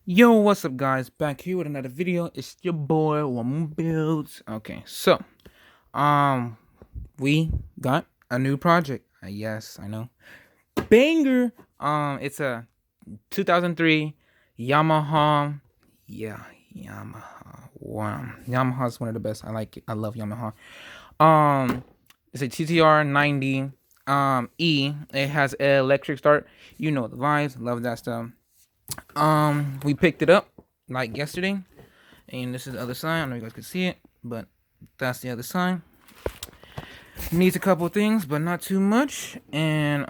Yo, what's up, guys? Back here with another video. It's your boy One Builds. Okay, so um, we got a new project. Yes, I know, banger. It's a 2003 Yamaha. Yeah, Yamaha. Wow, Yamaha is one of the best. I like it. I love Yamaha. Um, it's a TTR90 E. It has an electric start. You know the vibes. Love that stuff. We picked it up like yesterday, and this is the other side. I don't know if you guys can see it, but that's the other side. Needs a couple things, but not too much. And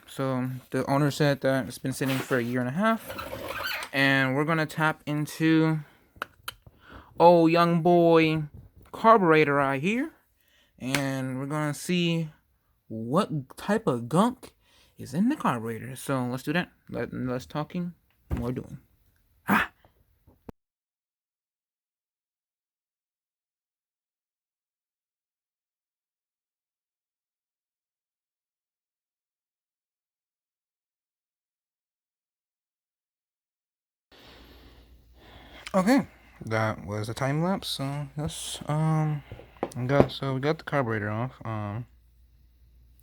so the owner said that it's been sitting for a year and a half, and we're gonna tap into oh young boy carburetor right here, and we're gonna see what type of gunk is in the carburetor. So let's do that. Less talking, more doing. Ah. Okay, that was a time lapse. So let's we got the carburetor off.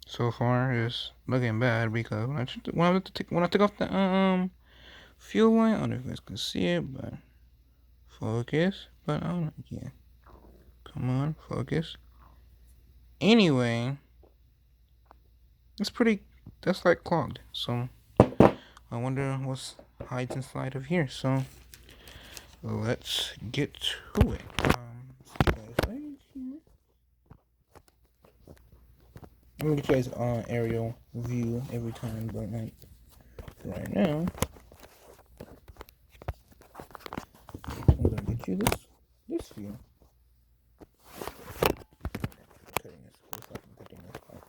So far it's looking bad because when I took off the fuel line, I don't know if you guys can see it, but focus. But I don't know. Yeah, come on, focus. Anyway, it's pretty. That's like clogged. So I wonder what's hides inside of here. So let's get to it. See you guys right here. I'm gonna get you guys on aerial view every time, but like right now, I'm gonna get you this view. Cutting this, looks like I'm cutting this part.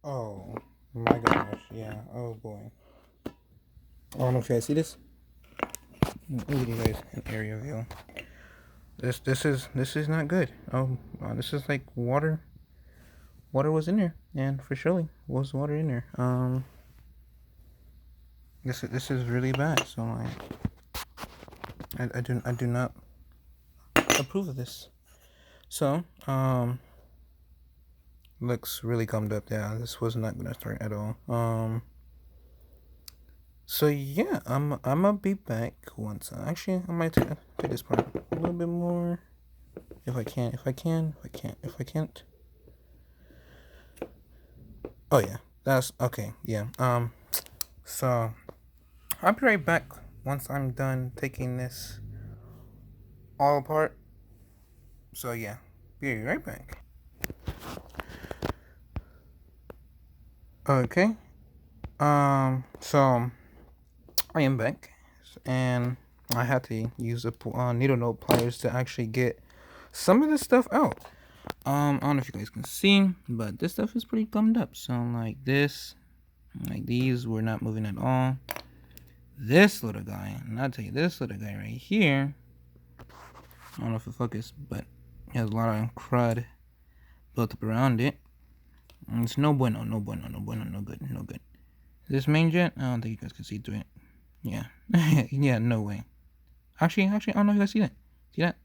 Oh my gosh, yeah. Oh boy. I don't know if you guys see this. Let me give you guys an area view. This is not good. Oh, this is like water. Water was in there, and for surely was water in there. This is really bad. So I do not approve of this. So looks really gummed up. Yeah, this was not gonna start at all. So yeah, I'm gonna be back once. Actually, I might take this part a little bit more, if I can. If I can. If I can't. If I can't. Oh yeah, that's okay. Yeah. So I'll be right back once I'm done taking this all apart. So yeah, be right back. Okay. So I am back, and I had to use the needle nose pliers to actually get some of this stuff out. I don't know if you guys can see, but this stuff is pretty gummed up. So like this, like these were not moving at all. This little guy, and I'll tell you, this little guy right here, I don't know if it focus, but it has a lot of crud built up around it. And it's no bueno, no bueno, no bueno, no good, no good. This main jet, I don't think you guys can see through it. Yeah, yeah, no way. Actually, I don't know if you guys see that. See that?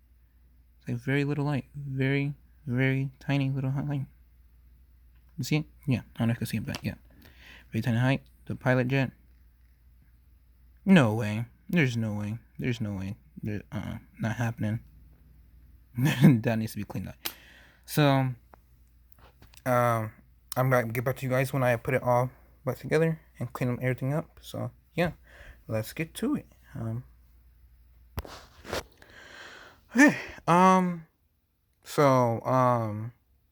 It's like very little light, very, very tiny little light. You see it? Yeah, I don't know if you can see it, but yeah, very tiny height. The pilot jet. No way. There's no way. There's no way. Not happening. That needs to be cleaned up. So, I'm gonna get back to you guys when I put it all back together and clean everything up. So yeah, let's get to it. Okay.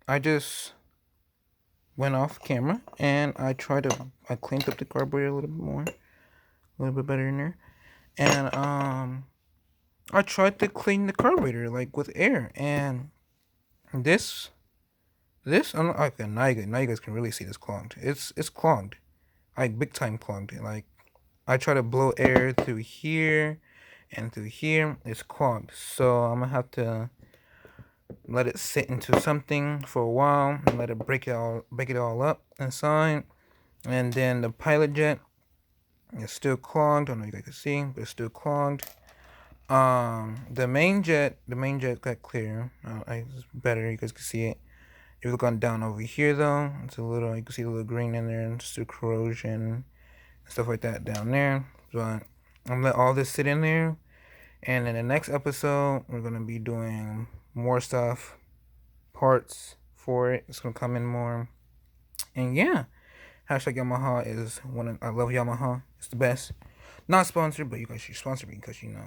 I just went off camera and I cleaned up the carburetor a little bit more, a little bit better in there, and I tried to clean the carburetor like with air, and this okay, now you guys can really see this clogged. It's clogged, like big time clogged. Like I try to blow air through here and through here, it's clogged. So I'm gonna have to let it sit into something for a while and let it break it all up inside. And then the pilot jet is still clogged. I don't know if you guys can see, but it's still clogged. The main jet got clear. It's better. You guys can see it. If you look on down over here though, it's a little. You can see a little green in there, and still corrosion and stuff like that down there. But I'm gonna let all this sit in there, and in the next episode, we're gonna be doing more stuff, parts for it. It's gonna come in more, and yeah. Hashtag Yamaha is I love Yamaha. It's the best. Not sponsored, but you guys should sponsor me because you know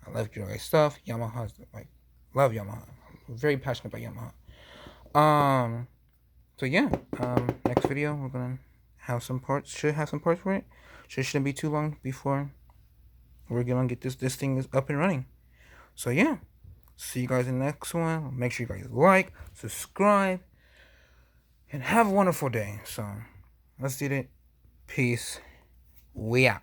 I love your guys' stuff. Yamaha's like love Yamaha. I'm very passionate about Yamaha. So yeah. Next video we're gonna have some parts. Should have some parts for it. Shouldn't be too long before we're gonna get this thing is up and running. So yeah. See you guys in the next one. Make sure you guys like, subscribe, and have a wonderful day. So let's do it. Peace. We out.